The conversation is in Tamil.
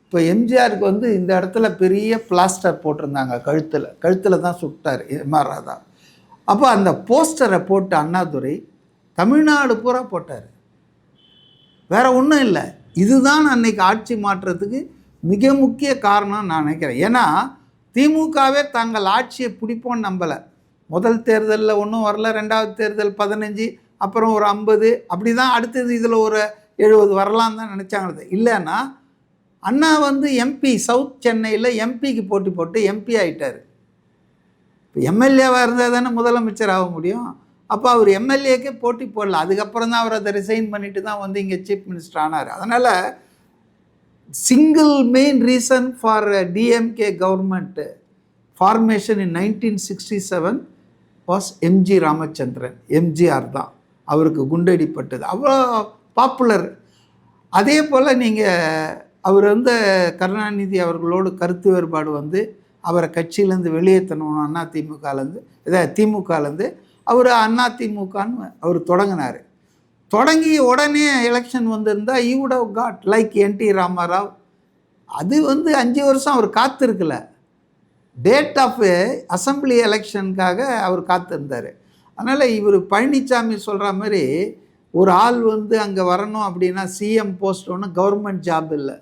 இப்போ எம்ஜிஆருக்கு வந்து இந்த இடத்துல பெரிய பிளாஸ்டர் போட்டிருந்தாங்க கழுத்தில் தான் சுட்டார் எம்ஆர் ராதா. அப்போ அந்த போஸ்டரை போட்டு அண்ணாதுரை தமிழ்நாடு பூரா போட்டார். வேற ஒன்றும் இல்லை, இதுதான் அன்னைக்கு ஆட்சி மாற்றத்துக்கு மிக முக்கிய காரணம் நான் நினைக்கிறேன். ஏன்னா திமுகவே தாங்கள் ஆட்சியை பிடிப்போன்னு நம்பலை. முதல் தேர்தலில் ஒன்றும் வரல, ரெண்டாவது தேர்தல் 15, அப்புறம் ஒரு 50, அப்படி தான் அடுத்தது இதில் ஒரு 70 வரலாம் தான் நினச்சாங்க. இல்லைன்னா அண்ணா வந்து எம்பி சவுத் சென்னையில் எம்பிக்கு போட்டி போட்டு எம்பி ஆகிட்டார். இப்போ எம்எல்ஏவாக இருந்தால் தானே முதலமைச்சர் ஆக முடியும். அப்போ அவர் எம்எல்ஏக்கே போட்டி போடல. அதுக்கப்புறம் தான் அவர் அதை ரிசைன் பண்ணிட்டு தான் வந்து இங்கே சீஃப் மினிஸ்டர் ஆனார். அதனால் single main reason for DMK government formation in 1967 was MG Ramachandran. MGR தான் அவருக்கு குண்டடிப்பட்டது, அவ்வளோ பாப்புலர். அதே போல் நீங்கள் அவர் வந்து கருணாநிதி அவர்களோடு கருத்து வேறுபாடு வந்து அவரை கட்சியிலேருந்து வெளியேற்றணும் திமுகலேருந்து அவர் அதிமுகன்னு அவர் தொடங்கினார். தொடங்கி உடனே எலெக்ஷன் வந்திருந்தால் you would have got like NT Ramarao. அது வந்து 5 வருஷம் அவர் காத்திருக்கல. டேட் ஆஃப் அசம்பிளி எலெக்ஷனுக்காக அவர் காத்திருந்தார். அதனால் இவர் பழனிசாமி சொல்கிற மாதிரி ஒரு ஆள் வந்து அங்கே வரணும் அப்படின்னா சிஎம் போஸ்ட் ஒன்று கவர்மெண்ட் ஜாப் இல்லை.